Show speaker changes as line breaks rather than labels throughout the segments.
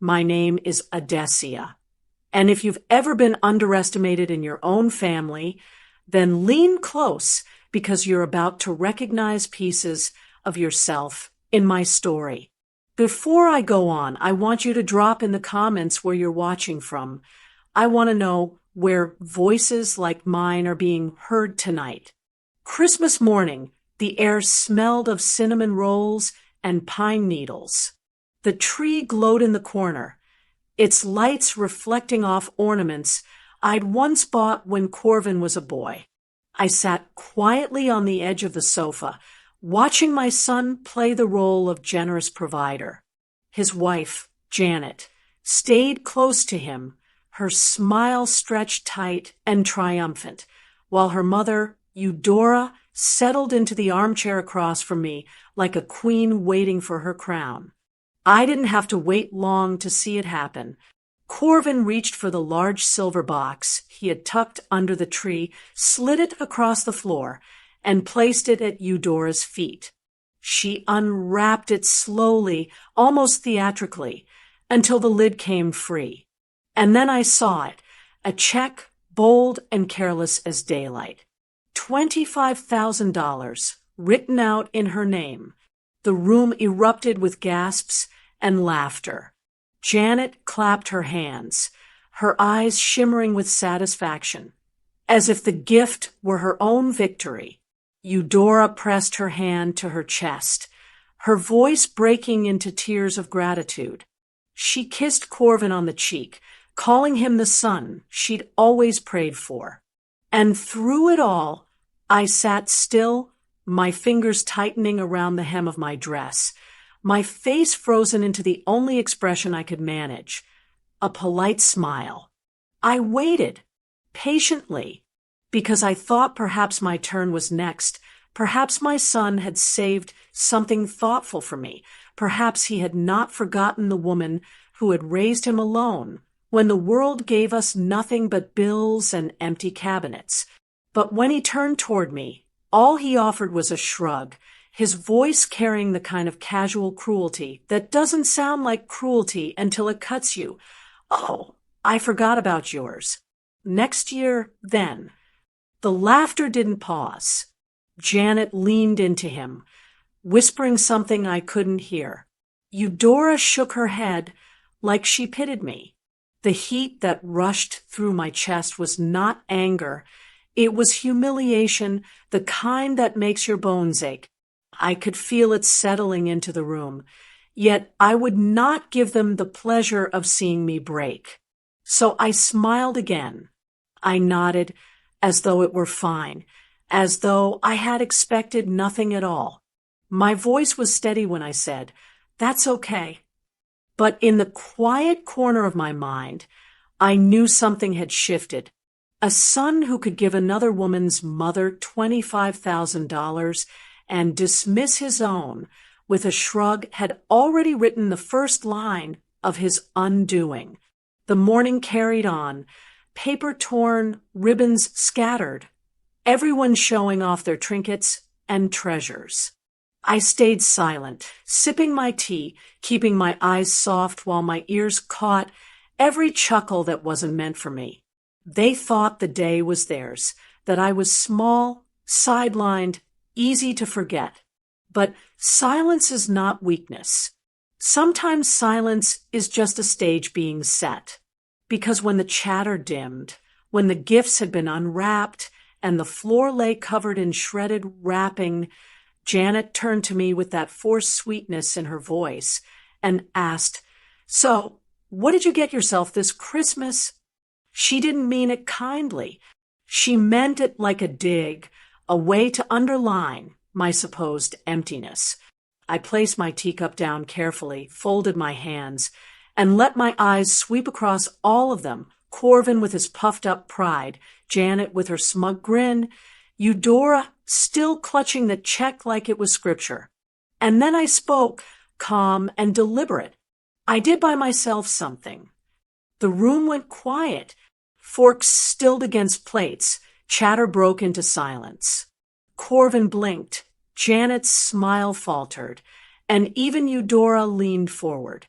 My name is Odessia. And if you've ever been underestimated in your own family, then lean close because you're about to recognize pieces of yourself in my story. Before I go on, I want you to drop in the comments where you're watching from. I want to know where voices like mine are being heard tonight. Christmas morning, the air smelled of cinnamon rolls and pine needles. The tree glowed in the corner, its lights reflecting off ornaments I'd once bought when Corvin was a boy. I sat quietly on the edge of the sofa, watching my son play the role of generous provider. His wife, Janet, stayed close to him, her smile stretched tight and triumphant, while her mother, Eudora, settled into the armchair across from me like a queen waiting for her crown. I didn't have to wait long to see it happen. Corvin reached for the large silver box he had tucked under the tree, slid it across the floor, and placed it at Eudora's feet. She unwrapped it slowly, almost theatrically, until the lid came free. And then I saw it, a check, bold and careless as daylight. $25,000, written out in her name. The room erupted with gasps and laughter. Janet clapped her hands, her eyes shimmering with satisfaction, as if the gift were her own victory. Eudora pressed her hand to her chest, her voice breaking into tears of gratitude. She kissed Corvin on the cheek, calling him the son she'd always prayed for. And through it all, I sat still, my fingers tightening around the hem of my dress, my face frozen into the only expression I could manage, a polite smile. I waited, patiently, because I thought perhaps my turn was next. Perhaps my son had saved something thoughtful for me. Perhaps he had not forgotten the woman who had raised him alone when the world gave us nothing but bills and empty cabinets. But when he turned toward me, all he offered was a shrug, his voice carrying the kind of casual cruelty that doesn't sound like cruelty until it cuts you. "Oh, I forgot about yours. Next year, then." The laughter didn't pause. Janet leaned into him, whispering something I couldn't hear. Eudora shook her head like she pitied me. The heat that rushed through my chest was not anger. It was humiliation, the kind that makes your bones ache. I could feel it settling into the room, yet I would not give them the pleasure of seeing me break. So I smiled again. I nodded as though it were fine, as though I had expected nothing at all. My voice was steady when I said, "That's okay." But in the quiet corner of my mind, I knew something had shifted. A son who could give another woman's mother $25,000 and dismiss his own with a shrug had already written the first line of his undoing. The morning carried on, paper torn, ribbons scattered, everyone showing off their trinkets and treasures. I stayed silent, sipping my tea, keeping my eyes soft while my ears caught every chuckle that wasn't meant for me. They thought the day was theirs, that I was small, sidelined, easy to forget. But silence is not weakness. Sometimes silence is just a stage being set. Because when the chatter dimmed, when the gifts had been unwrapped, and the floor lay covered in shredded wrapping, Janet turned to me with that forced sweetness in her voice and asked, "So, what did you get yourself this Christmas?" She didn't mean it kindly. She meant it like a dig, a way to underline my supposed emptiness. I placed my teacup down carefully, folded my hands, and let my eyes sweep across all of them, Corvin with his puffed-up pride, Janet with her smug grin, Eudora still clutching the check like it was scripture. And then I spoke, calm and deliberate. I did buy myself something. The room went quiet. Forks stilled against plates. Chatter broke into silence. Corvin blinked. Janet's smile faltered. And even Eudora leaned forward.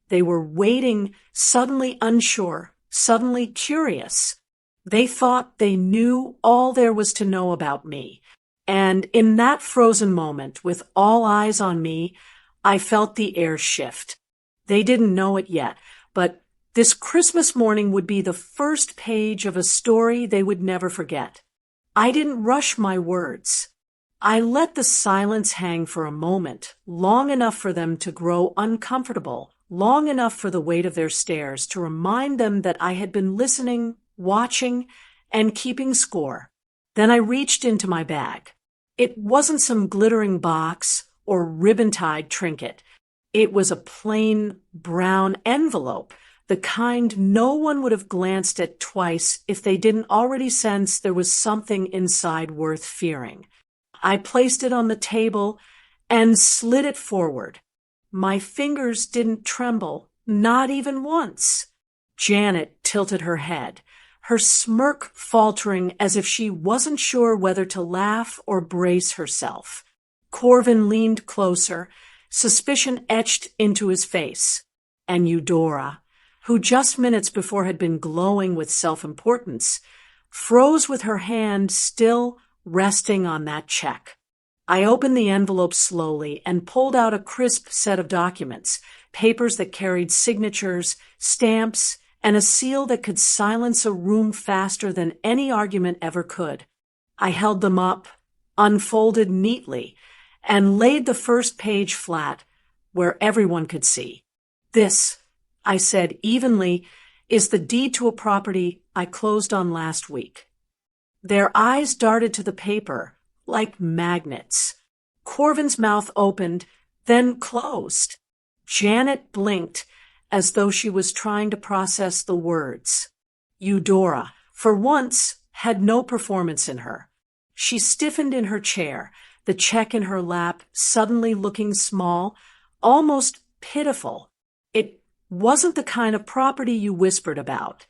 They were waiting, suddenly unsure, suddenly curious. They thought they knew all there was to know about me. And in that frozen moment, with all eyes on me, I felt the air shift. They didn't know it yet, but this Christmas morning would be the first page of a story they would never forget. I didn't rush my words. I let the silence hang for a moment, long enough for them to grow uncomfortable, long enough for the weight of their stares to remind them that I had been listening, watching, and keeping score. Then I reached into my bag. It wasn't some glittering box or ribbon-tied trinket. It was a plain brown envelope, the kind no one would have glanced at twice if they didn't already sense there was something inside worth fearing. I placed it on the table and slid it forward. My fingers didn't tremble, not even once. Janet tilted her head, her smirk faltering as if she wasn't sure whether to laugh or brace herself. Corvin leaned closer, suspicion etched into his face. And Eudora, who just minutes before had been glowing with self-importance, froze with her hand still resting on that check. I opened the envelope slowly and pulled out a crisp set of documents, papers that carried signatures, stamps, and a seal that could silence a room faster than any argument ever could. I held them up, unfolded neatly, and laid the first page flat where everyone could see. This, I said evenly, is the deed to a property I closed on last week. Their eyes darted to the paper like magnets. Corvin's mouth opened, then closed. Janet blinked as though she was trying to process the words. Eudora, for once, had no performance in her. She stiffened in her chair, the check in her lap suddenly looking small, almost pitiful. It wasn't the kind of property you whispered about.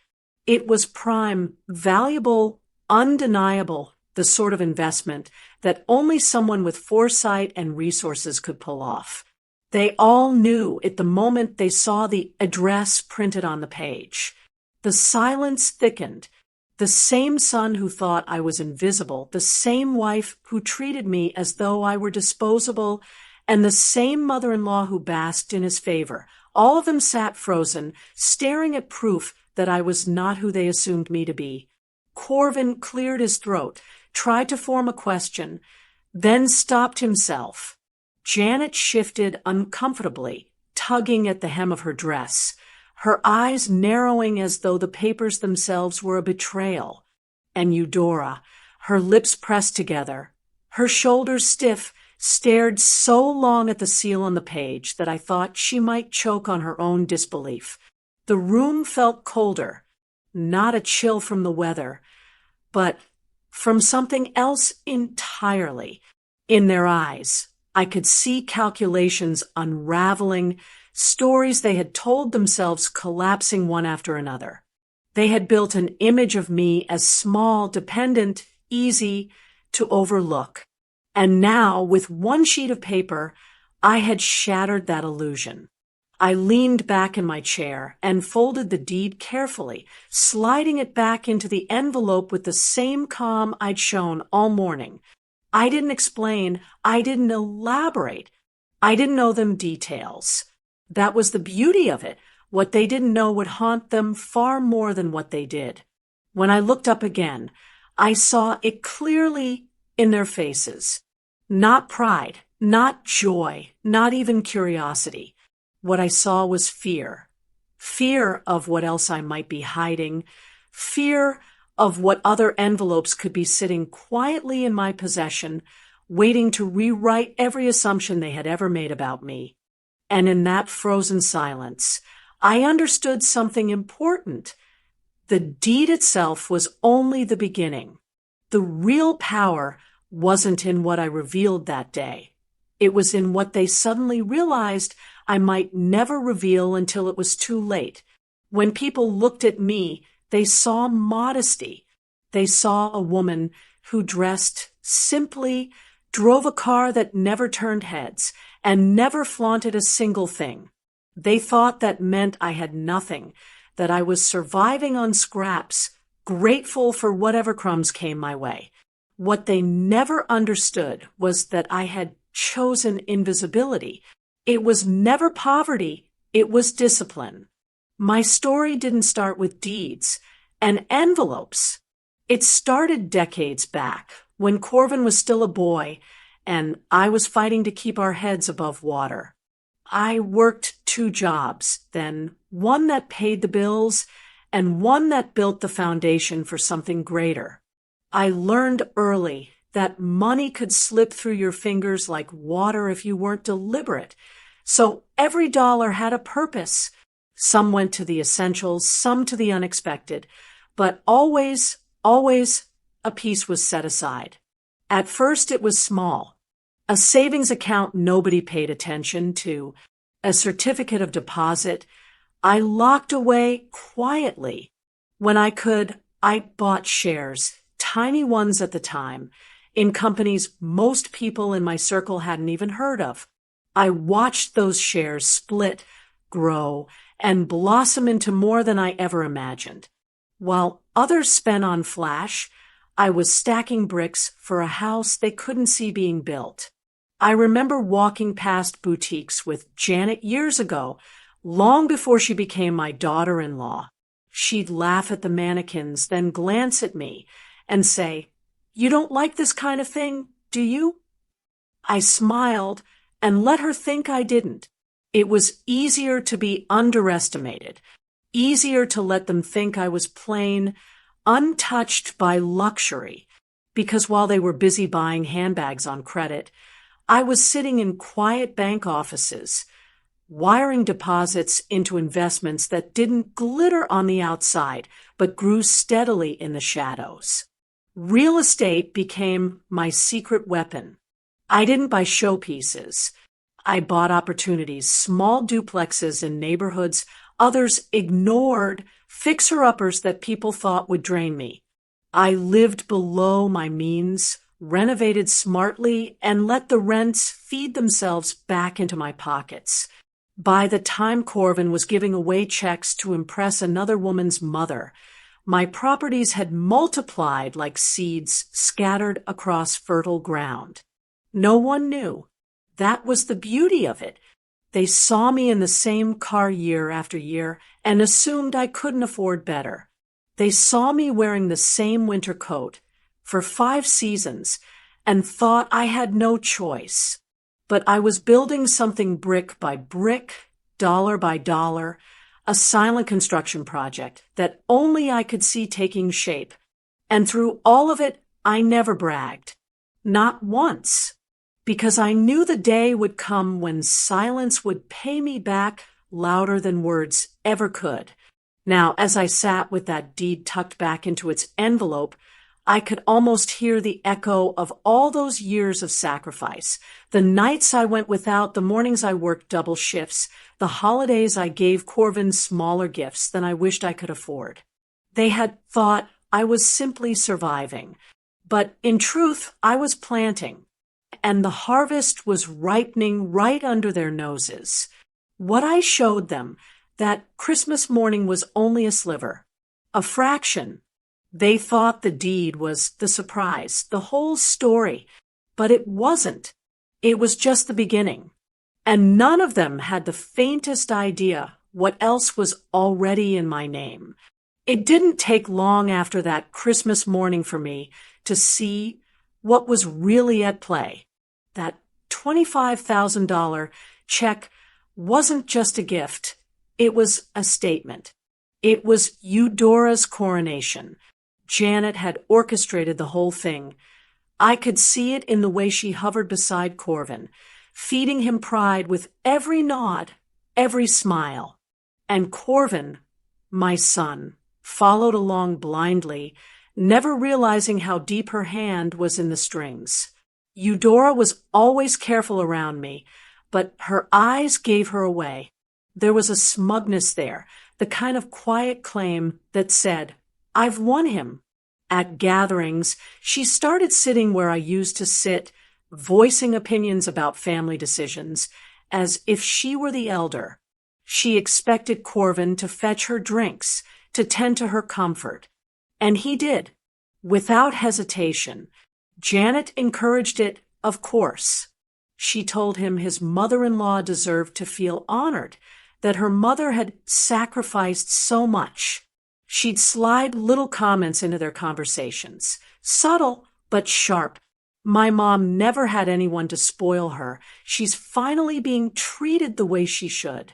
It was prime, valuable, undeniable, the sort of investment that only someone with foresight and resources could pull off. They all knew it the moment they saw the address printed on the page. The silence thickened. The same son who thought I was invisible, the same wife who treated me as though I were disposable, and the same mother-in-law who basked in his favor. All of them sat frozen, staring at proof that I was not who they assumed me to be. Corvin cleared his throat, tried to form a question, then stopped himself. Janet shifted uncomfortably, tugging at the hem of her dress, her eyes narrowing as though the papers themselves were a betrayal. And Eudora, her lips pressed together, her shoulders stiff, stared so long at the seal on the page that I thought she might choke on her own disbelief. The room felt colder, not a chill from the weather, but from something else entirely. In their eyes, I could see calculations unraveling, stories they had told themselves collapsing one after another. They had built an image of me as small, dependent, easy to overlook. And now, with one sheet of paper, I had shattered that illusion. I leaned back in my chair and folded the deed carefully, sliding it back into the envelope with the same calm I'd shown all morning. I didn't explain. I didn't elaborate. I didn't know them details. That was the beauty of it. What they didn't know would haunt them far more than what they did. When I looked up again, I saw it clearly in their faces. Not pride, not joy, not even curiosity. What I saw was fear. Fear of what else I might be hiding. Fear of what other envelopes could be sitting quietly in my possession, waiting to rewrite every assumption they had ever made about me. And in that frozen silence, I understood something important. The deed itself was only the beginning. The real power wasn't in what I revealed that day. It was in what they suddenly realized I might never reveal until it was too late. When people looked at me, they saw modesty. They saw a woman who dressed simply, drove a car that never turned heads, and never flaunted a single thing. They thought that meant I had nothing, that I was surviving on scraps, grateful for whatever crumbs came my way. What they never understood was that I had chosen invisibility. It was never poverty, it was discipline. My story didn't start with deeds and envelopes. It started decades back, when Corvin was still a boy and I was fighting to keep our heads above water. I worked 2 jobs, then one that paid the bills and one that built the foundation for something greater. I learned early that money could slip through your fingers like water if you weren't deliberate. So every dollar had a purpose. Some went to the essentials, some to the unexpected, but always a piece was set aside. At first it was small. A savings account nobody paid attention to, a certificate of deposit I locked away quietly. When I could, I bought shares, tiny ones at the time, in companies most people in my circle hadn't even heard of. I watched those shares split, grow, and blossom into more than I ever imagined. While others spent on flash, I was stacking bricks for a house they couldn't see being built. I remember walking past boutiques with Janet years ago, long before she became my daughter-in-law. She'd laugh at the mannequins, then glance at me and say, "You don't like this kind of thing, do you?" I smiled and let her think I didn't. It was easier to be underestimated, easier to let them think I was plain, untouched by luxury, because while they were busy buying handbags on credit, I was sitting in quiet bank offices, wiring deposits into investments that didn't glitter on the outside, but grew steadily in the shadows. Real estate became my secret weapon. I didn't buy showpieces. I bought opportunities, small duplexes in neighborhoods others ignored, fixer-uppers that people thought would drain me. I lived below my means, renovated smartly, and let the rents feed themselves back into my pockets. By the time Corvin was giving away checks to impress another woman's mother, my properties had multiplied like seeds scattered across fertile ground. No one knew. That was the beauty of it. They saw me in the same car year after year and assumed I couldn't afford better. They saw me wearing the same winter coat for 5 seasons and thought I had no choice. But I was building something brick by brick, dollar by dollar, a silent construction project that only I could see taking shape. And through all of it, I never bragged. Not once. Because I knew the day would come when silence would pay me back louder than words ever could. Now, as I sat with that deed tucked back into its envelope, I could almost hear the echo of all those years of sacrifice. The nights I went without, the mornings I worked double shifts, the holidays I gave Corvin smaller gifts than I wished I could afford. They had thought I was simply surviving. But in truth, I was planting. And the harvest was ripening right under their noses. What I showed them that Christmas morning was only a sliver, a fraction. They thought the deed was the surprise, the whole story, but it wasn't. It was just the beginning. And none of them had the faintest idea what else was already in my name. It didn't take long after that Christmas morning for me to see what was really at play. That $25,000 check wasn't just a gift. It was a statement. It was Eudora's coronation. Janet had orchestrated the whole thing. I could see it in the way she hovered beside Corvin, feeding him pride with every nod, every smile. And Corvin, my son, followed along blindly, never realizing how deep her hand was in the strings. Eudora was always careful around me, but her eyes gave her away. There was a smugness there, the kind of quiet claim that said, "I've won him." At gatherings, she started sitting where I used to sit, voicing opinions about family decisions, as if she were the elder. She expected Corvin to fetch her drinks, to tend to her comfort. And he did, without hesitation. Janet encouraged it, of course. She told him his mother-in-law deserved to feel honored, that her mother had sacrificed so much. She'd slide little comments into their conversations, subtle but sharp. My mom never had anyone to spoil her. She's finally being treated the way she should.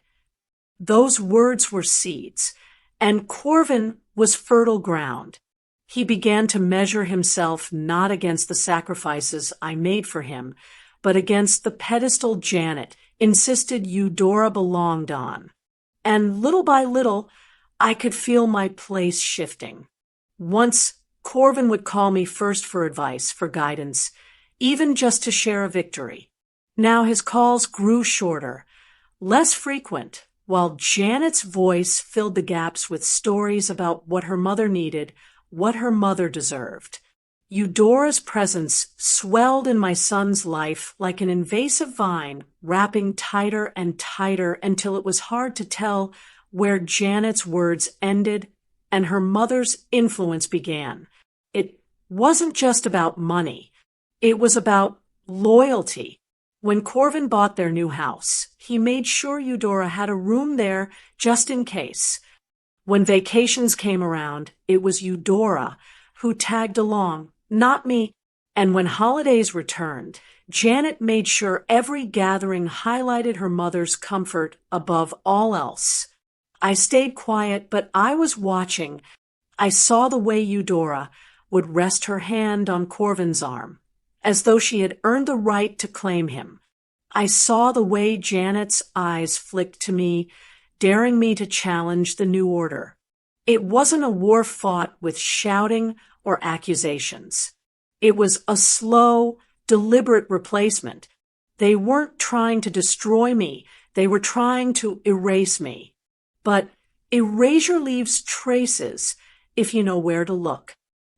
Those words were seeds, and Corvin was fertile ground. He began to measure himself not against the sacrifices I made for him, but against the pedestal Janet insisted Eudora belonged on. And little by little, I could feel my place shifting. Once, Corvin would call me first for advice, for guidance, even just to share a victory. Now his calls grew shorter, less frequent, while Janet's voice filled the gaps with stories about what her mother needed, what her mother deserved. Eudora's presence swelled in my son's life like an invasive vine, wrapping tighter and tighter until it was hard to tell where Janet's words ended and her mother's influence began. It wasn't just about money. It was about loyalty. When Corvin bought their new house, he made sure Eudora had a room there just in case. When vacations came around, it was Eudora who tagged along, not me. And when holidays returned, Janet made sure every gathering highlighted her mother's comfort above all else. I stayed quiet, but I was watching. I saw the way Eudora would rest her hand on Corvin's arm, as though she had earned the right to claim him. I saw the way Janet's eyes flicked to me, daring me to challenge the new order. It wasn't a war fought with shouting or accusations. It was a slow, deliberate replacement. They weren't trying to destroy me. They were trying to erase me. But erasure leaves traces if you know where to look.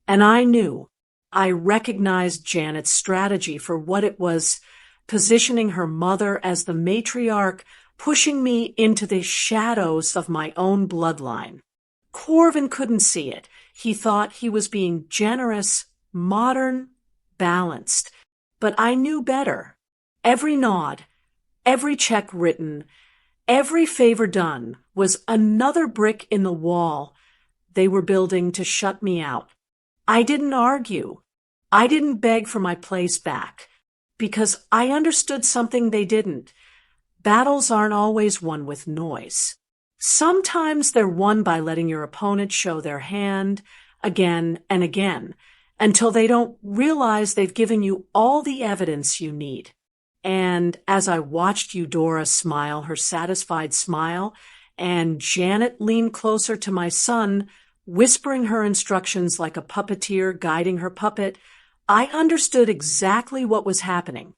And I knew. I recognized Janet's strategy for what it was, positioning her mother as the matriarch, pushing me into the shadows of my own bloodline. Corvin couldn't see it. He thought he was being generous, modern, balanced. But I knew better. Every nod, every check written, every favor done was another brick in the wall they were building to shut me out. I didn't argue. I didn't beg for my place back, because I understood something they didn't. Battles aren't always won with noise. Sometimes they're won by letting your opponent show their hand again and again until they don't realize they've given you all the evidence you need. And as I watched Eudora smile her satisfied smile, and Janet leaned closer to my son, whispering her instructions like a puppeteer guiding her puppet, I understood exactly what was happening.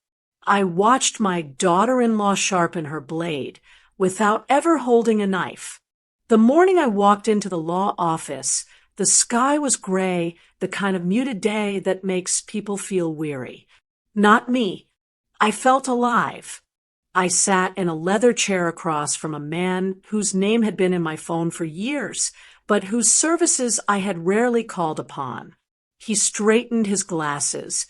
I watched my daughter-in-law sharpen her blade without ever holding a knife. The morning I walked into the law office, the sky was gray, the kind of muted day that makes people feel weary. Not me. I felt alive. I sat in a leather chair across from a man whose name had been in my phone for years, but whose services I had rarely called upon. He straightened his glasses,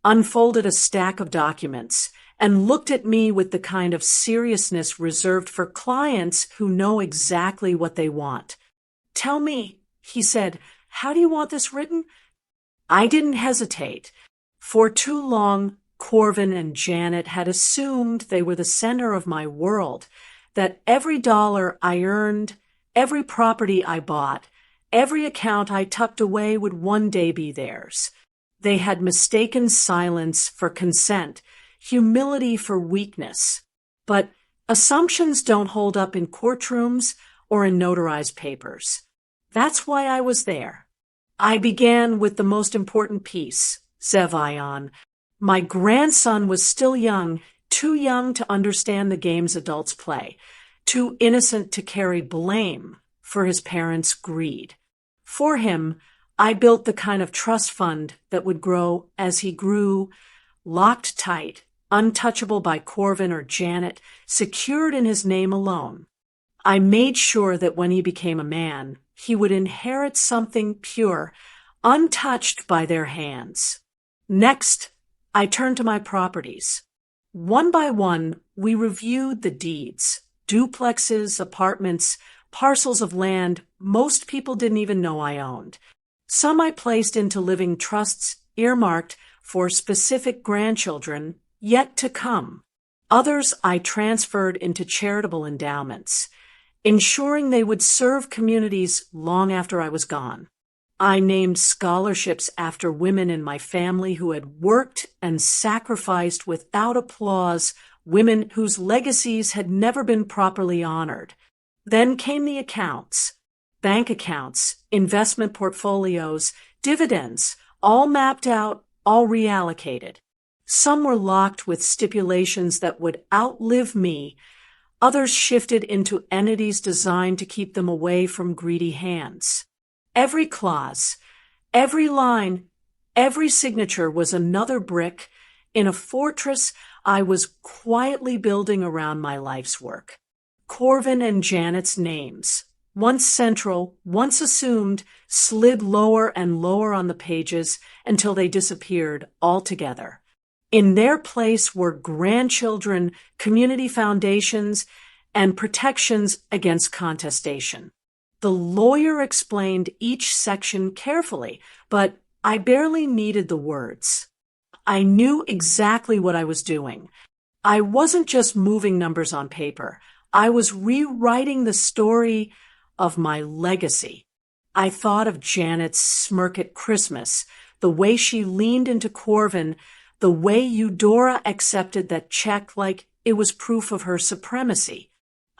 unfolded a stack of documents, and looked at me with the kind of seriousness reserved for clients who know exactly what they want. "Tell me," he said, "how do you want this written?" I didn't hesitate. For too long, Corvin and Janet had assumed they were the center of my world, that every dollar I earned, every property I bought, every account I tucked away would one day be theirs. They had mistaken silence for consent, humility for weakness. But assumptions don't hold up in courtrooms or in notarized papers. That's why I was there. I began with the most important piece, Zevion. My grandson was still young, too young to understand the games adults play, too innocent to carry blame for his parents' greed. For him, I built the kind of trust fund that would grow as he grew, locked tight, untouchable by Corvin or Janet, secured in his name alone. I made sure that when he became a man, he would inherit something pure, untouched by their hands. Next, I turned to my properties. One by one, we reviewed the deeds, duplexes, apartments, parcels of land most people didn't even know I owned. Some I placed into living trusts earmarked for specific grandchildren yet to come. Others I transferred into charitable endowments, ensuring they would serve communities long after I was gone. I named scholarships after women in my family who had worked and sacrificed without applause, women whose legacies had never been properly honored. Then came the accounts, bank accounts, investment portfolios, dividends, all mapped out, all reallocated. Some were locked with stipulations that would outlive me. Others shifted into entities designed to keep them away from greedy hands. Every clause, every line, every signature was another brick in a fortress I was quietly building around my life's work. Corvin and Janet's names, once central, once assumed, slid lower and lower on the pages until they disappeared altogether. In their place were grandchildren, community foundations, and protections against contestation. The lawyer explained each section carefully, but I barely needed the words. I knew exactly what I was doing. I wasn't just moving numbers on paper. I was rewriting the story of my legacy. I thought of Janet's smirk at Christmas, the way she leaned into Corvin, the way Eudora accepted that check like it was proof of her supremacy.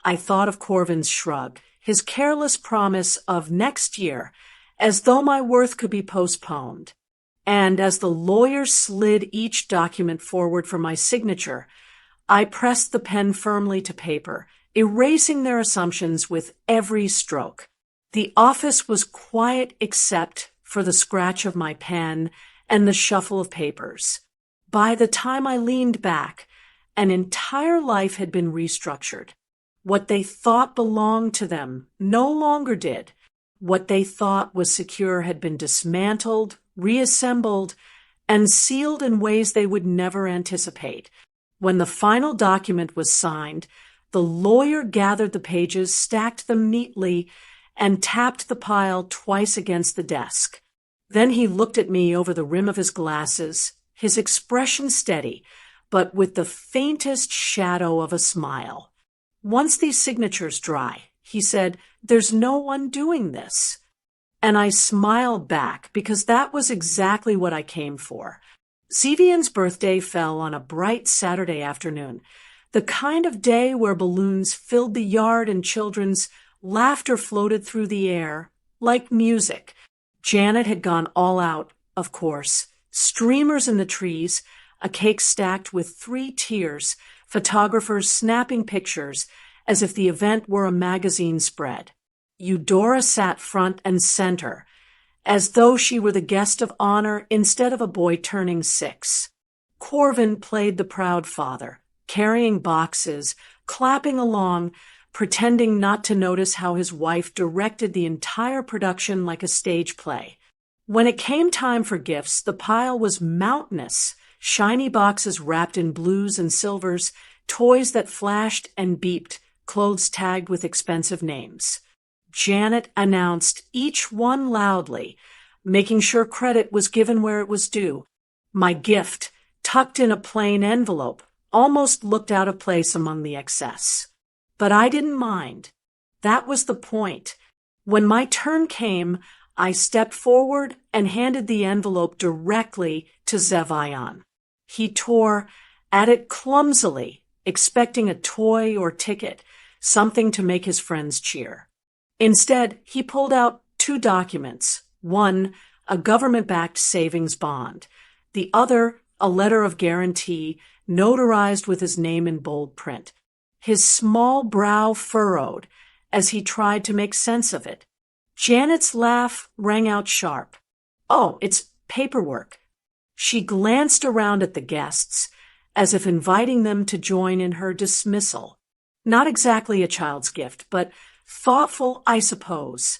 I thought of Corvin's shrug, his careless promise of next year, as though my worth could be postponed. And as the lawyer slid each document forward for my signature, I pressed the pen firmly to paper, erasing their assumptions with every stroke. The office was quiet except for the scratch of my pen and the shuffle of papers. By the time I leaned back, an entire life had been restructured. What they thought belonged to them no longer did. What they thought was secure had been dismantled, reassembled, and sealed in ways they would never anticipate. When the final document was signed, the lawyer gathered the pages, stacked them neatly, and tapped the pile twice against the desk. Then he looked at me over the rim of his glasses, his expression steady, but with the faintest shadow of a smile. Once these signatures dry, he said, "There's no one doing this." And I smiled back because that was exactly what I came for. Zevian's birthday fell on a bright Saturday afternoon, the kind of day where balloons filled the yard and children's laughter floated through the air like music. Janet had gone all out, of course. Streamers in the trees, a cake stacked with 3 tiers, photographers snapping pictures as if the event were a magazine spread. Eudora sat front and center, as though she were the guest of honor instead of a boy turning 6. Corvin played the proud father, carrying boxes, clapping along, pretending not to notice how his wife directed the entire production like a stage play. When it came time for gifts, the pile was mountainous, shiny boxes wrapped in blues and silvers, toys that flashed and beeped, clothes tagged with expensive names. Janet announced each one loudly, making sure credit was given where it was due. My gift, tucked in a plain envelope, almost looked out of place among the excess. But I didn't mind. That was the point. When my turn came, I stepped forward and handed the envelope directly to Zevian. He tore at it clumsily, expecting a toy or ticket, something to make his friends cheer. Instead, he pulled out 2 documents. One, a government-backed savings bond. The other, a letter of guarantee, notarized with his name in bold print. His small brow furrowed as he tried to make sense of it. Janet's laugh rang out sharp. "Oh, it's paperwork." She glanced around at the guests, as if inviting them to join in her dismissal. Not exactly a child's gift, but thoughtful, I suppose.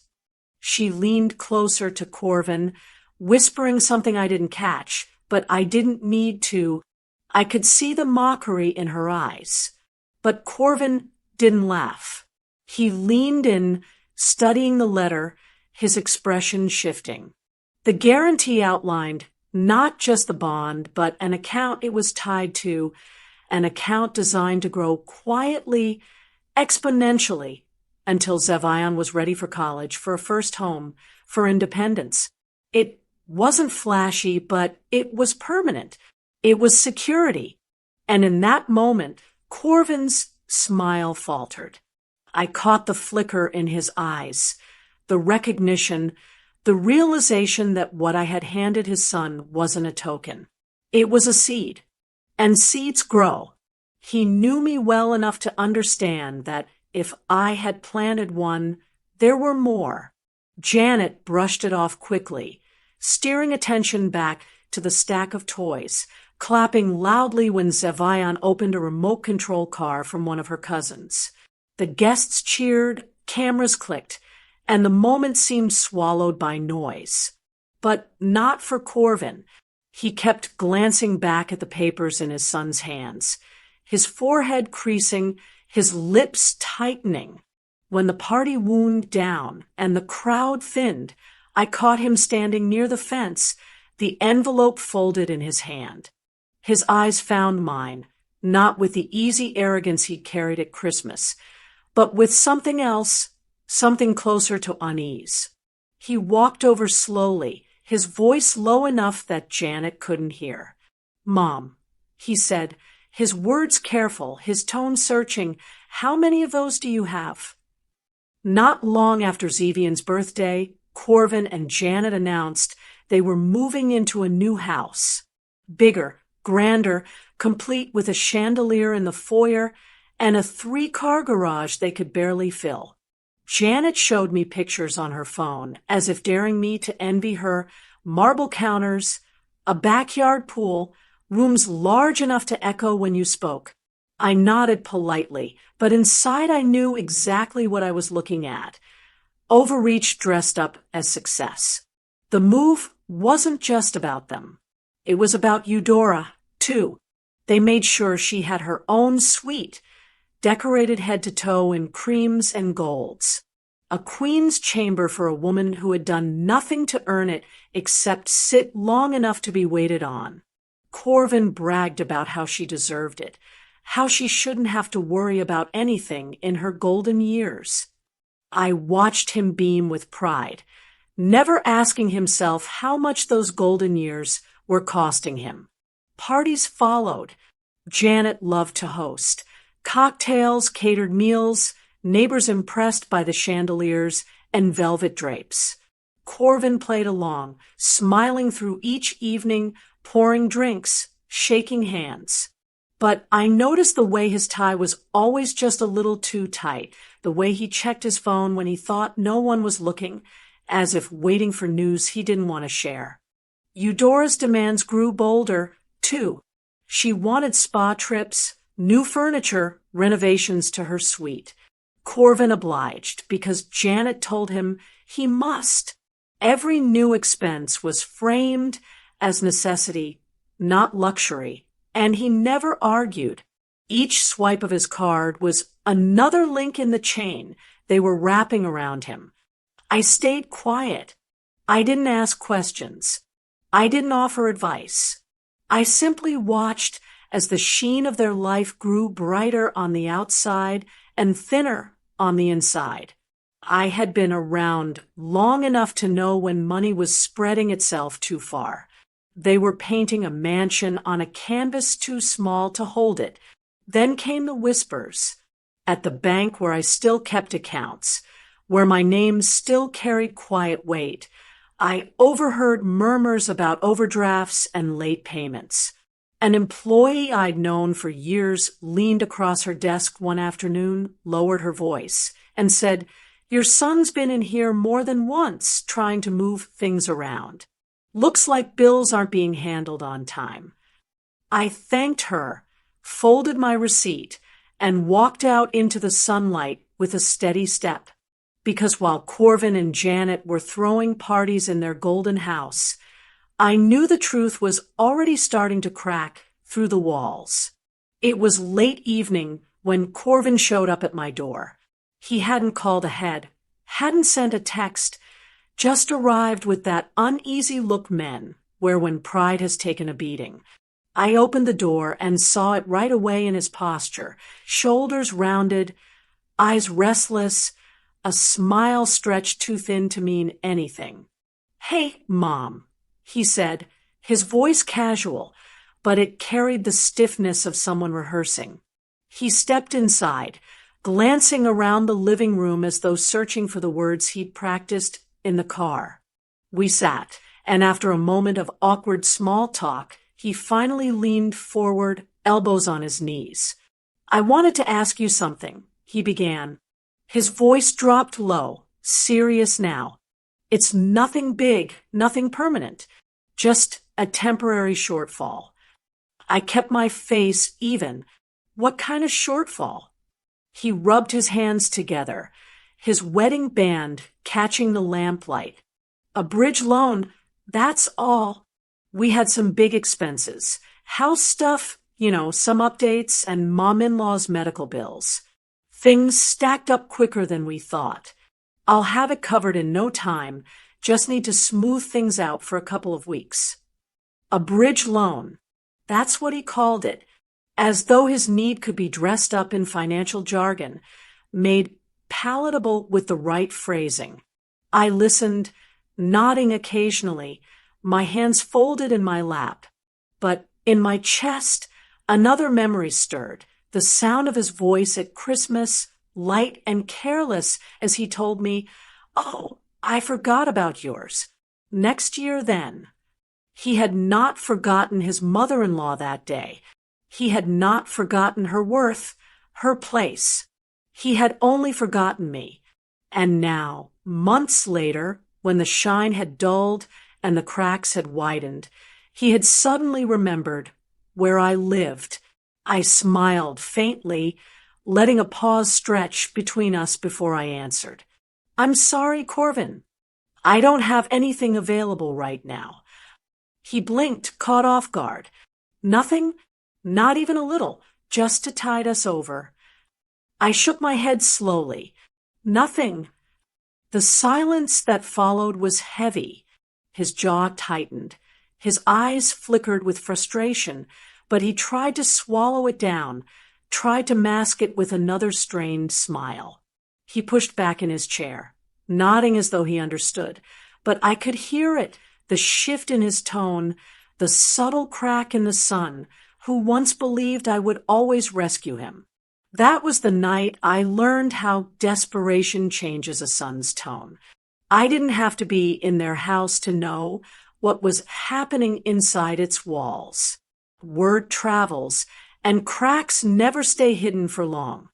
She leaned closer to Corvin, whispering something I didn't catch, but I didn't need to. I could see the mockery in her eyes. But Corvin didn't laugh. He leaned in, studying the letter, his expression shifting. The guarantee outlined not just the bond, but an account it was tied to, an account designed to grow quietly, exponentially, until Zevion was ready for college, for a first home, for independence. It wasn't flashy, but it was permanent. It was security. And in that moment, Corvin's smile faltered. I caught the flicker in his eyes, the recognition, the realization that what I had handed his son wasn't a token. It was a seed. And seeds grow. He knew me well enough to understand that if I had planted one, there were more. Janet brushed it off quickly, steering attention back to the stack of toys, clapping loudly when Zevion opened a remote control car from one of her cousins. The guests cheered, cameras clicked, and the moment seemed swallowed by noise. But not for Corvin. He kept glancing back at the papers in his son's hands, his forehead creasing, his lips tightening. When the party wound down and the crowd thinned, I caught him standing near the fence, the envelope folded in his hand. His eyes found mine, not with the easy arrogance he'd carried at Christmas, but with something else, something closer to unease. He walked over slowly, his voice low enough that Janet couldn't hear. "Mom," he said, his words careful, his tone searching, "how many of those do you have?" Not long after Zevion's birthday, Corvin and Janet announced they were moving into a new house. Bigger, grander, complete with a chandelier in the foyer and a 3-car garage they could barely fill. Janet showed me pictures on her phone, as if daring me to envy her, marble counters, a backyard pool, rooms large enough to echo when you spoke. I nodded politely, but inside I knew exactly what I was looking at. Overreach dressed up as success. The move wasn't just about them. It was about Eudora, too. They made sure she had her own suite, decorated head to toe in creams and golds. A queen's chamber for a woman who had done nothing to earn it except sit long enough to be waited on. Corvin bragged about how she deserved it, how she shouldn't have to worry about anything in her golden years. I watched him beam with pride, never asking himself how much those golden years were costing him. Parties followed. Janet loved to host. Cocktails, catered meals, neighbors impressed by the chandeliers and velvet drapes. Corvin played along, smiling through each evening, pouring drinks, shaking hands. But I noticed the way his tie was always just a little too tight, the way he checked his phone when he thought no one was looking, as if waiting for news he didn't want to share. Eudora's demands grew bolder, too. She wanted spa trips, new furniture, renovations to her suite. Corvin obliged because Janet told him he must. Every new expense was framed as necessity, not luxury, and he never argued. Each swipe of his card was another link in the chain they were wrapping around him. I stayed quiet. I didn't ask questions. I didn't offer advice. I simply watched as the sheen of their life grew brighter on the outside and thinner on the inside. I had been around long enough to know when money was spreading itself too far. They were painting a mansion on a canvas too small to hold it. Then came the whispers. At the bank where I still kept accounts, where my name still carried quiet weight, I overheard murmurs about overdrafts and late payments. An employee I'd known for years leaned across her desk one afternoon, lowered her voice, and said, "Your son's been in here more than once trying to move things around. Looks like bills aren't being handled on time." I thanked her, folded my receipt, and walked out into the sunlight with a steady step. Because while Corvin and Janet were throwing parties in their golden house, I knew the truth was already starting to crack through the walls. It was late evening when Corvin showed up at my door. He hadn't called ahead, hadn't sent a text, just arrived with that uneasy look men wear when pride has taken a beating. I opened the door and saw it right away in his posture, shoulders rounded, eyes restless, a smile stretched too thin to mean anything. "Hey, Mom," he said, his voice casual, but it carried the stiffness of someone rehearsing. He stepped inside, glancing around the living room as though searching for the words he'd practiced in the car. We sat, and after a moment of awkward small talk, he finally leaned forward, elbows on his knees. "I wanted to ask you something," he began. His voice dropped low, serious now. "It's nothing big, nothing permanent, just a temporary shortfall." I kept my face even. "What kind of shortfall?" He rubbed his hands together, his wedding band catching the lamplight. "A bridge loan, that's all. We had some big expenses. House stuff, some updates, and mom-in-law's medical bills. Things stacked up quicker than we thought. I'll have it covered in no time, just need to smooth things out for a couple of weeks." A bridge loan. That's what he called it, as though his need could be dressed up in financial jargon, made palatable with the right phrasing. I listened, nodding occasionally, my hands folded in my lap. But in my chest, another memory stirred, the sound of his voice at Christmas, light and careless as he told me, "Oh, I forgot about yours. Next year then." He had not forgotten his mother-in-law that day. He had not forgotten her worth, her place. He had only forgotten me. And now, months later, when the shine had dulled and the cracks had widened, he had suddenly remembered where I lived. I smiled faintly, letting a pause stretch between us before I answered. "I'm sorry, Corvin. I don't have anything available right now." He blinked, caught off guard. "Nothing? Not even a little, just to tide us over." I shook my head slowly. "Nothing." The silence that followed was heavy. His jaw tightened. His eyes flickered with frustration, but he tried to swallow it down, tried to mask it with another strained smile. He pushed back in his chair, nodding as though he understood, but I could hear it, the shift in his tone, the subtle crack in the son, who once believed I would always rescue him. That was the night I learned how desperation changes a son's tone. I didn't have to be in their house to know what was happening inside its walls. Word travels, and cracks never stay hidden for long.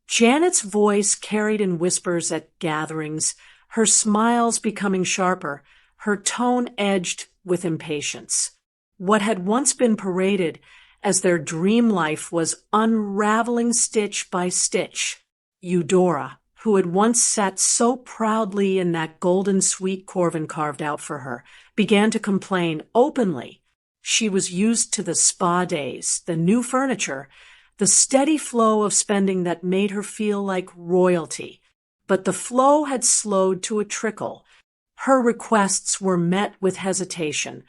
Janet's voice carried in whispers at gatherings, her smiles becoming sharper, her tone edged with impatience. What had once been paraded as their dream life was unraveling stitch by stitch. Eudora, who had once sat so proudly in that golden suite Corvin carved out for her, began to complain openly. She was used to the spa days, the new furniture, the steady flow of spending that made her feel like royalty. But the flow had slowed to a trickle. Her requests were met with hesitation,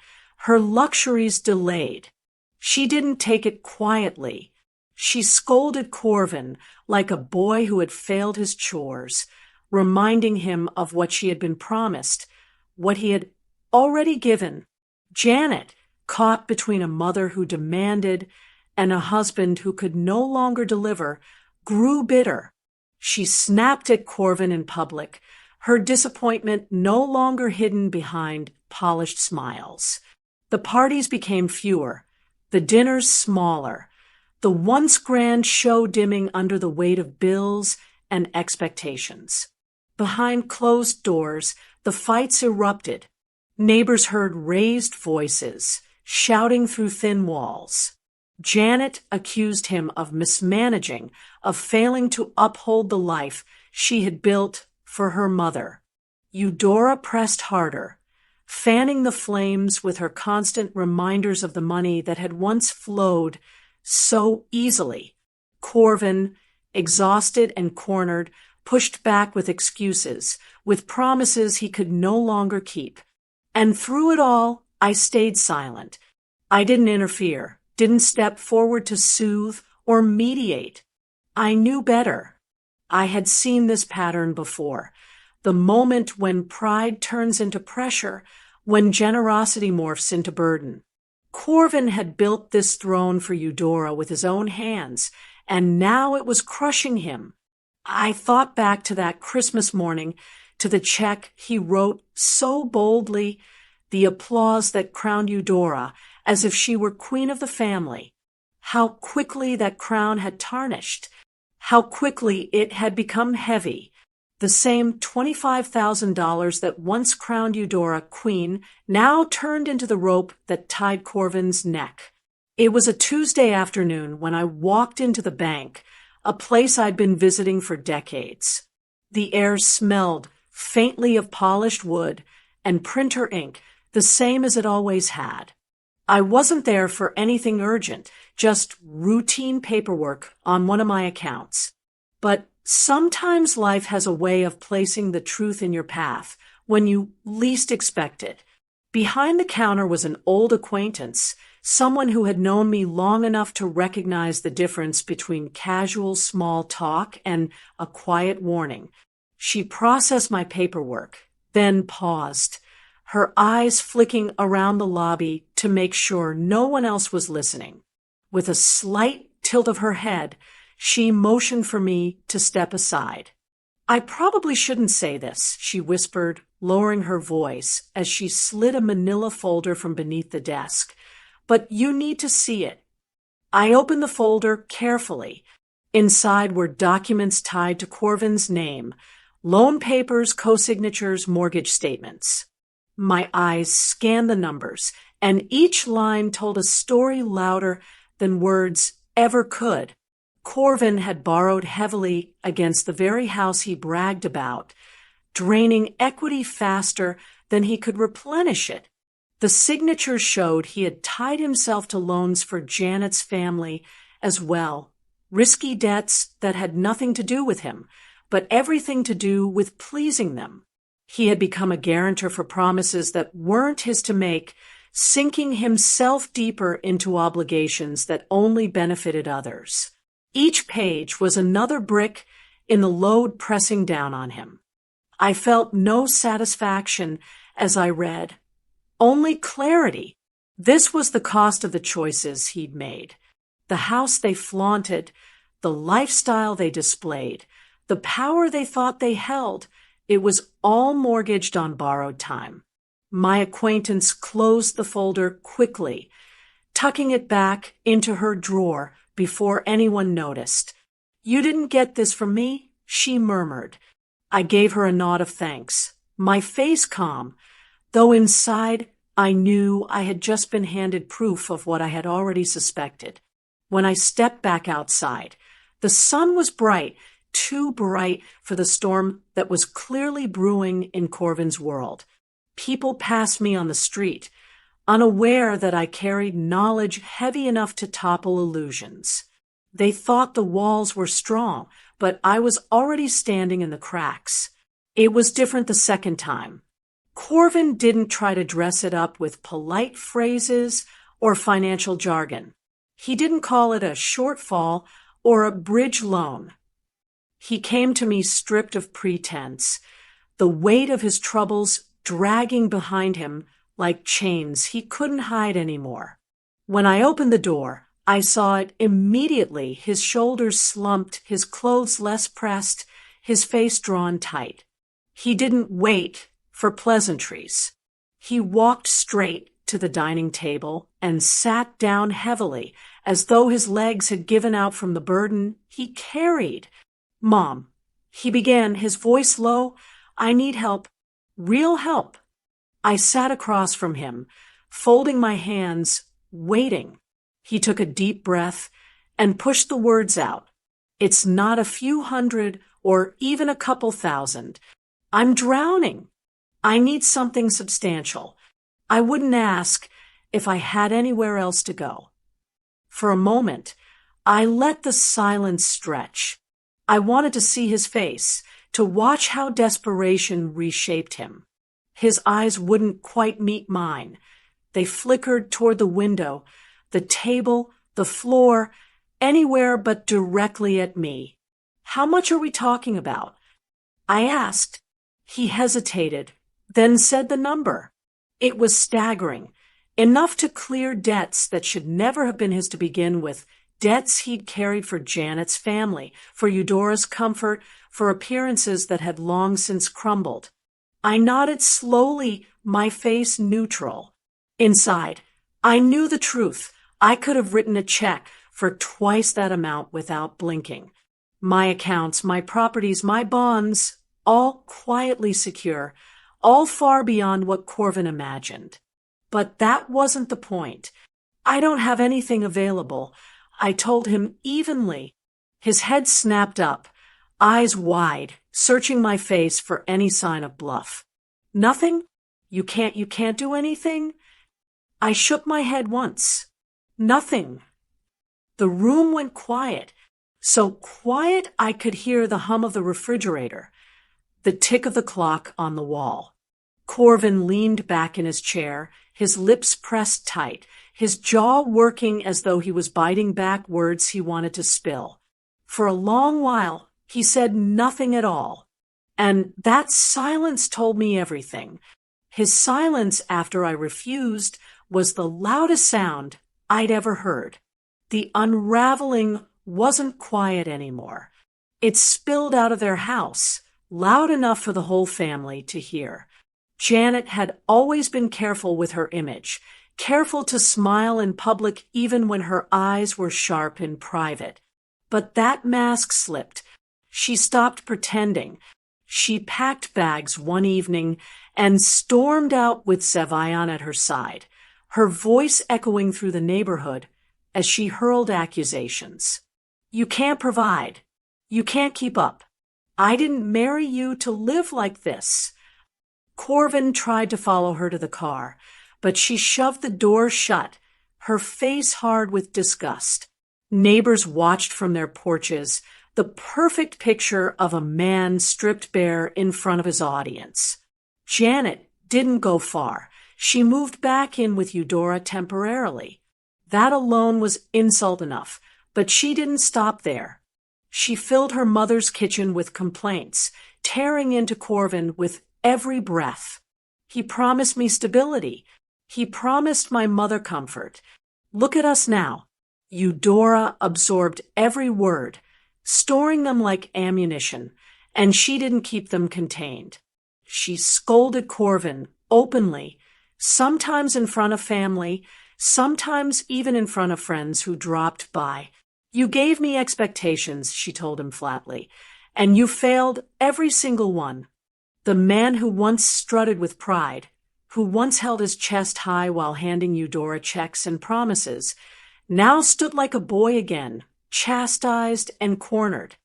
her luxuries delayed. She didn't take it quietly. She scolded Corvin like a boy who had failed his chores, reminding him of what she had been promised, what he had already given. Janet, caught between a mother who demanded and a husband who could no longer deliver, grew bitter. She snapped at Corvin in public, her disappointment no longer hidden behind polished smiles. The parties became fewer, the dinners smaller, the once grand show dimming under the weight of bills and expectations. Behind closed doors, the fights erupted. Neighbors heard raised voices, shouting through thin walls. Janet accused him of mismanaging, of failing to uphold the life she had built for her mother. Eudora pressed harder, fanning the flames with her constant reminders of the money that had once flowed so easily. Corvin, exhausted and cornered, pushed back with excuses, with promises he could no longer keep. And through it all, I stayed silent. I didn't interfere, didn't step forward to soothe or mediate. I knew better. I had seen this pattern before. The moment when pride turns into pressure, when generosity morphs into burden. Corvin had built this throne for Eudora with his own hands, and now it was crushing him. I thought back to that Christmas morning, to the check he wrote so boldly, the applause that crowned Eudora as if she were queen of the family. How quickly that crown had tarnished. How quickly it had become heavy. The same $25,000 that once crowned Eudora queen now turned into the rope that tied Corvin's neck. It was a Tuesday afternoon when I walked into the bank, a place I'd been visiting for decades. The air smelled faintly of polished wood and printer ink, the same as it always had. I wasn't there for anything urgent, just routine paperwork on one of my accounts. But sometimes life has a way of placing the truth in your path when you least expect it. Behind the counter was an old acquaintance, someone who had known me long enough to recognize the difference between casual small talk and a quiet warning. She processed my paperwork, then paused, her eyes flicking around the lobby to make sure no one else was listening. With a slight tilt of her head, she motioned for me to step aside. "I probably shouldn't say this," she whispered, lowering her voice as she slid a manila folder from beneath the desk. "But you need to see it." I opened the folder carefully. Inside were documents tied to Corvin's name, loan papers, co-signatures, mortgage statements. My eyes scanned the numbers, and each line told a story louder than words ever could. Corvin had borrowed heavily against the very house he bragged about, draining equity faster than he could replenish it. The signatures showed he had tied himself to loans for Janet's family as well, risky debts that had nothing to do with him, but everything to do with pleasing them. He had become a guarantor for promises that weren't his to make, sinking himself deeper into obligations that only benefited others. Each page was another brick in the load pressing down on him. I felt no satisfaction as I read, only clarity. This was the cost of the choices he'd made, the house they flaunted, the lifestyle they displayed, the power they thought they held. It was all mortgaged on borrowed time. My acquaintance closed the folder quickly, tucking it back into her drawer before anyone noticed. "You didn't get this from me?" she murmured. I gave her a nod of thanks, my face calm, though inside I knew I had just been handed proof of what I had already suspected. When I stepped back outside, the sun was bright, too bright for the storm that was clearly brewing in Corvin's world. People passed me on the street, unaware that I carried knowledge heavy enough to topple illusions. They thought the walls were strong, but I was already standing in the cracks. It was different the second time. Corvin didn't try to dress it up with polite phrases or financial jargon. He didn't call it a shortfall or a bridge loan. He came to me stripped of pretense, the weight of his troubles dragging behind him like chains he couldn't hide anymore. When I opened the door, I saw it immediately, his shoulders slumped, his clothes less pressed, his face drawn tight. He didn't wait for pleasantries. He walked straight to the dining table and sat down heavily, as though his legs had given out from the burden he carried. "Mom," he began, his voice low, "I need help. Real help." I sat across from him, folding my hands, waiting. He took a deep breath and pushed the words out. It's not a few hundred or even a couple thousand. I'm drowning. I need something substantial. I wouldn't ask if I had anywhere else to go. For a moment, I let the silence stretch. I wanted to see his face, to watch how desperation reshaped him. His eyes wouldn't quite meet mine. They flickered toward the window, the table, the floor, anywhere but directly at me. How much are we talking about? I asked. He hesitated, then said the number. It was staggering, enough to clear debts that should never have been his to begin with, debts he'd carried for Janet's family, for Eudora's comfort, for appearances that had long since crumbled. I nodded slowly, my face neutral. Inside, I knew the truth. I could have written a check for twice that amount without blinking. My accounts, my properties, my bonds, all quietly secure, all far beyond what Corvin imagined. But that wasn't the point. I don't have anything available, I told him evenly. His head snapped up, eyes wide, searching my face for any sign of bluff. Nothing? You can't do anything? I shook my head once. Nothing. The room went quiet, so quiet I could hear the hum of the refrigerator, the tick of the clock on the wall. Corvin leaned back in his chair, his lips pressed tight, his jaw working as though he was biting back words he wanted to spill. For a long while, he said nothing at all. And that silence told me everything. His silence after I refused was the loudest sound I'd ever heard. The unraveling wasn't quiet anymore. It spilled out of their house, loud enough for the whole family to hear. Janet had always been careful with her image, careful to smile in public even when her eyes were sharp in private. But that mask slipped. She stopped pretending. She packed bags one evening and stormed out with Zevion at her side, her voice echoing through the neighborhood as she hurled accusations. You can't provide. You can't keep up. I didn't marry you to live like this. Corvin tried to follow her to the car, but she shoved the door shut, her face hard with disgust. Neighbors watched from their porches, the perfect picture of a man stripped bare in front of his audience. Janet didn't go far. She moved back in with Eudora temporarily. That alone was insult enough, but she didn't stop there. She filled her mother's kitchen with complaints, tearing into Corvin with every breath. He promised me stability. He promised my mother comfort. Look at us now. Eudora absorbed every word, storing them like ammunition, and she didn't keep them contained. She scolded Corvin openly, sometimes in front of family, sometimes even in front of friends who dropped by. You gave me expectations, she told him flatly, and you failed every single one. The man who once strutted with pride, who once held his chest high while handing Eudora checks and promises, now stood like a boy again, chastised and cornered.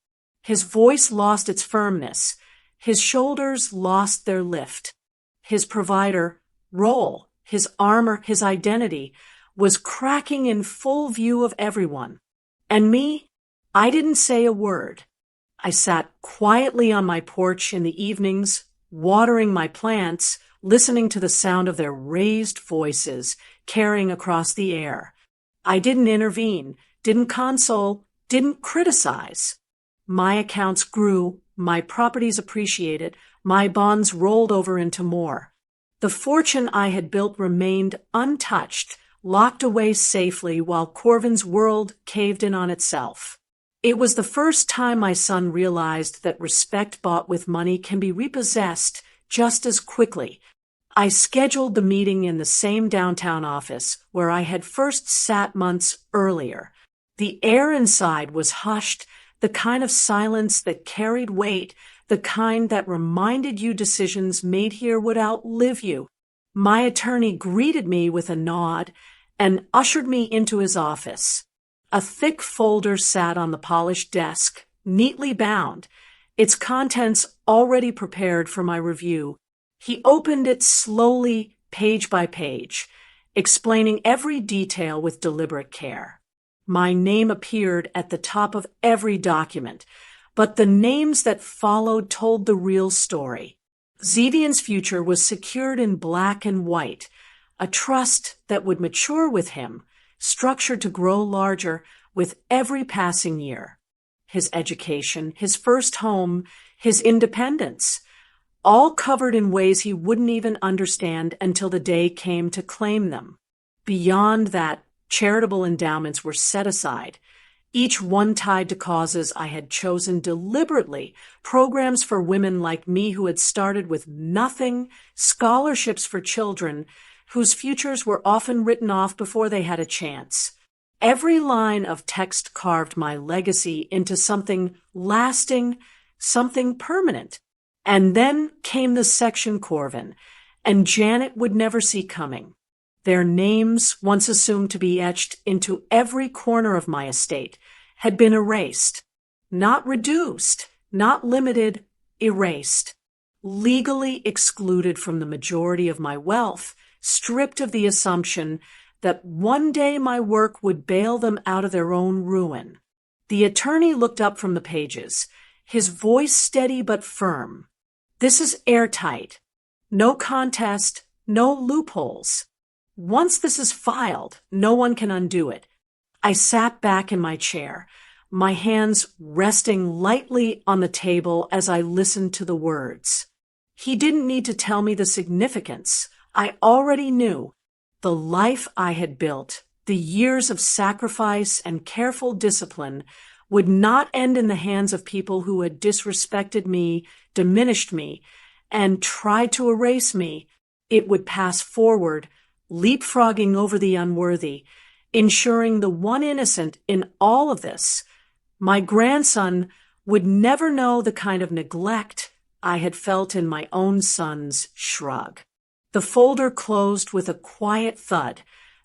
His voice lost its firmness. His shoulders lost their lift. His provider, role, his armor, his identity, was cracking in full view of everyone. And me, I didn't say a word. I sat quietly on my porch in the evenings, watering my plants, listening to the sound of their raised voices carrying across the air. I didn't intervene, didn't console, didn't criticize. My accounts grew, my properties appreciated, my bonds rolled over into more. The fortune I had built remained untouched, locked away safely while Corvin's world caved in on itself. It was the first time my son realized that respect bought with money can be repossessed just as quickly. I scheduled the meeting in the same downtown office where I had first sat months earlier. The air inside was hushed, the kind of silence that carried weight, the kind that reminded you decisions made here would outlive you. My attorney greeted me with a nod, and ushered me into his office. A thick folder sat on the polished desk, neatly bound, its contents already prepared for my review. He opened it slowly, page by page, explaining every detail with deliberate care. My name appeared at the top of every document, but the names that followed told the real story. Zivian's future was secured in black and white, a trust that would mature with him, structured to grow larger with every passing year. His education, his first home, his independence, all covered in ways he wouldn't even understand until the day came to claim them. Beyond that, charitable endowments were set aside, each one tied to causes I had chosen deliberately, programs for women like me who had started with nothing, scholarships for children whose futures were often written off before they had a chance. Every line of text carved my legacy into something lasting, something permanent. And then came the section Corvin, and Janet would never see coming. Their names, once assumed to be etched into every corner of my estate, had been erased. Not reduced, not limited, erased. Legally excluded from the majority of my wealth, stripped of the assumption that one day my work would bail them out of their own ruin. The attorney looked up from the pages, his voice steady but firm. This is airtight. No contest, no loopholes. Once this is filed, no one can undo it. I sat back in my chair, my hands resting lightly on the table as I listened to the words. He didn't need to tell me the significance. I already knew. The life I had built, the years of sacrifice and careful discipline, would not end in the hands of people who had disrespected me, diminished me, and tried to erase me. It would pass forward, leapfrogging over the unworthy, ensuring the one innocent in all of this, my grandson, would never know the kind of neglect I had felt in my own son's shrug. The folder closed with a quiet thud,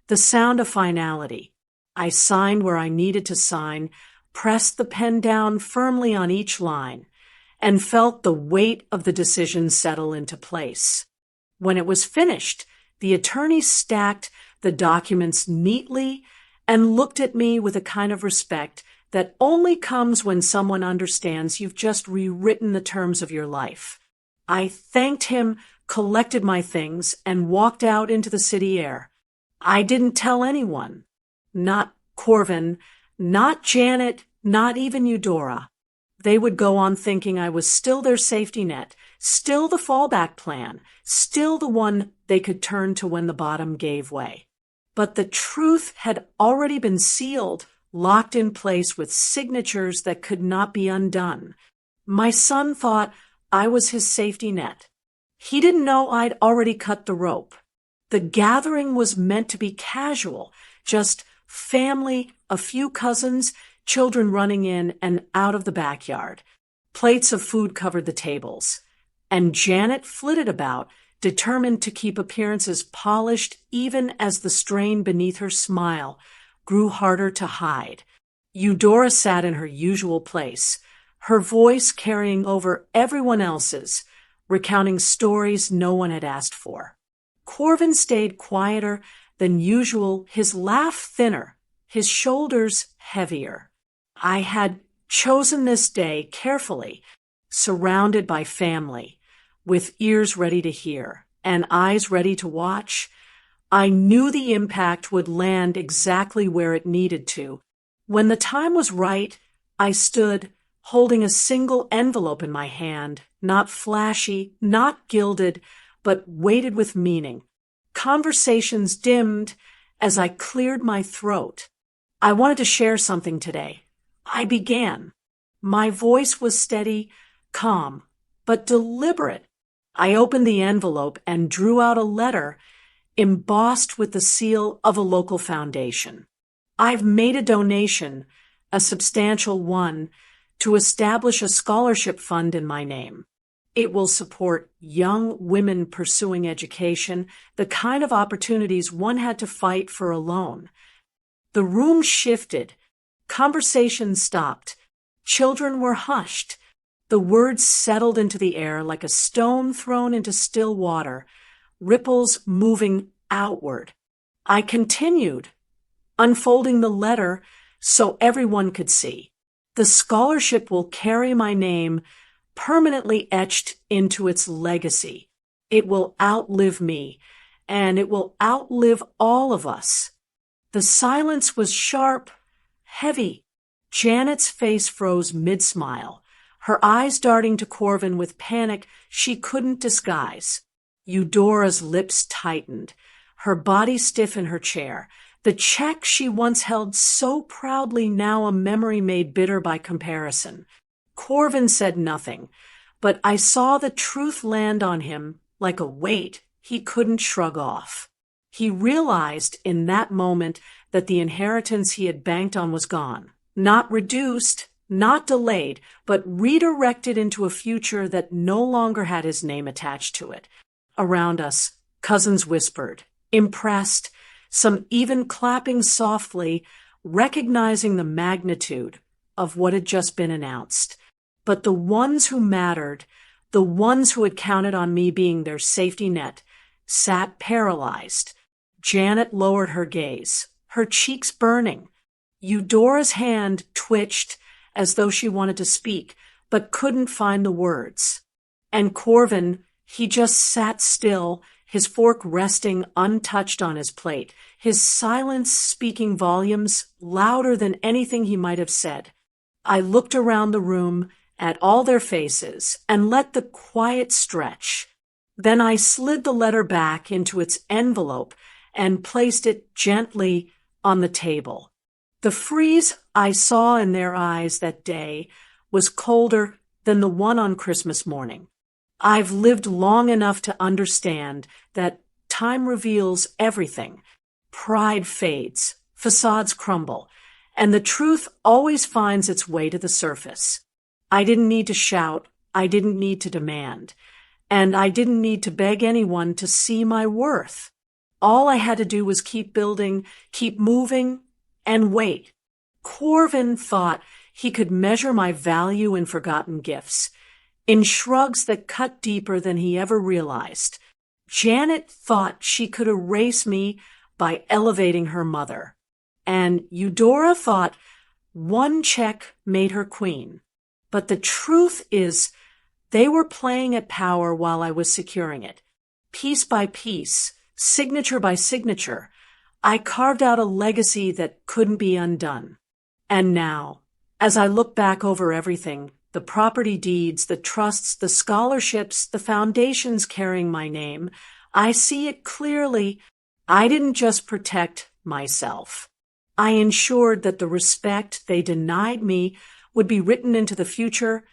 the sound of finality. I signed where I needed to sign, pressed the pen down firmly on each line, and felt the weight of the decision settle into place. When it was finished, the attorney stacked the documents neatly and looked at me with a kind of respect that only comes when someone understands you've just rewritten the terms of your life. I thanked him, collected my things, and walked out into the city air. I didn't tell anyone. Not Corvin, not Janet, not even Eudora. They would go on thinking I was still their safety net, still the fallback plan, still the one they could turn to when the bottom gave way. But the truth had already been sealed, locked in place with signatures that could not be undone. My son thought I was his safety net. He didn't know I'd already cut the rope. The gathering was meant to be casual, just family, a few cousins, children running in and out of the backyard. Plates of food covered the tables. And Janet flitted about, determined to keep appearances polished even as the strain beneath her smile grew harder to hide. Eudora sat in her usual place, her voice carrying over everyone else's, recounting stories no one had asked for. Corvin stayed quieter than usual, his laugh thinner, his shoulders heavier. I had chosen this day carefully, surrounded by family, with ears ready to hear and eyes ready to watch. I knew the impact would land exactly where it needed to. When the time was right, I stood, holding a single envelope in my hand, not flashy, not gilded, but weighted with meaning. Conversations dimmed as I cleared my throat. I wanted to share something today. I began. My voice was steady, calm, but deliberate. I opened the envelope and drew out a letter embossed with the seal of a local foundation. I've made a donation, a substantial one, to establish a scholarship fund in my name. It will support young women pursuing education, the kind of opportunities one had to fight for alone. The room shifted. Conversations stopped. Children were hushed. The words settled into the air like a stone thrown into still water, ripples moving outward. I continued, unfolding the letter so everyone could see. The scholarship will carry my name permanently etched into its legacy. It will outlive me, and it will outlive all of us. The silence was sharp, heavy. Janet's face froze mid-smile, her eyes darting to Corvin with panic she couldn't disguise. Eudora's lips tightened, her body stiff in her chair. The check she once held so proudly, now a memory made bitter by comparison. Corvin said nothing, but I saw the truth land on him like a weight he couldn't shrug off. He realized in that moment that the inheritance he had banked on was gone. Not reduced, not delayed, but redirected into a future that no longer had his name attached to it. Around us, cousins whispered, impressed, some even clapping softly, recognizing the magnitude of what had just been announced. But the ones who mattered, the ones who had counted on me being their safety net, sat paralyzed. Janet lowered her gaze, her cheeks burning. Eudora's hand twitched as though she wanted to speak, but couldn't find the words. And Corvin, he just sat still, his fork resting untouched on his plate, his silence speaking volumes louder than anything he might have said. I looked around the room at all their faces and let the quiet stretch. Then I slid the letter back into its envelope and placed it gently on the table. The freeze I saw in their eyes that day was colder than the one on Christmas morning. I've lived long enough to understand that time reveals everything. Pride fades, facades crumble, and the truth always finds its way to the surface. I didn't need to shout, I didn't need to demand, and I didn't need to beg anyone to see my worth. All I had to do was keep building, keep moving, and wait. Corvin thought he could measure my value in forgotten gifts, in shrugs that cut deeper than he ever realized. Janet thought she could erase me by elevating her mother. And Eudora thought one check made her queen. But the truth is, they were playing at power while I was securing it. Piece by piece, signature by signature, I carved out a legacy that couldn't be undone. And now, as I look back over everything, the property deeds, the trusts, the scholarships, the foundations carrying my name, I see it clearly. I didn't just protect myself. I ensured that the respect they denied me would be written into the future,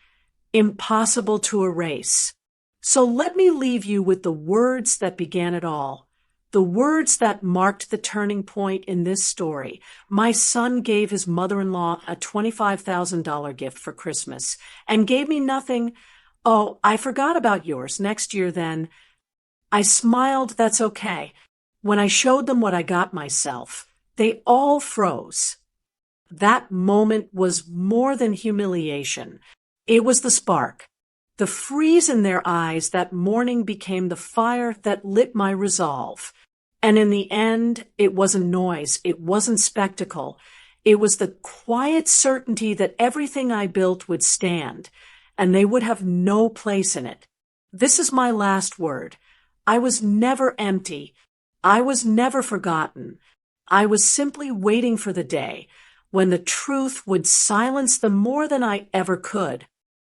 impossible to erase. So let me leave you with the words that began it all, the words that marked the turning point in this story. My son gave his mother-in-law a $25,000 gift for Christmas and gave me nothing. Oh, I forgot about yours. Next year then. I smiled, that's okay. When I showed them what I got myself, they all froze. That moment was more than humiliation. It was the spark. The freeze in their eyes that morning became the fire that lit my resolve. And in the end, it wasn't noise. It wasn't spectacle. It was the quiet certainty that everything I built would stand, and they would have no place in it. This is my last word. I was never empty. I was never forgotten. I was simply waiting for the day when the truth would silence them more than I ever could.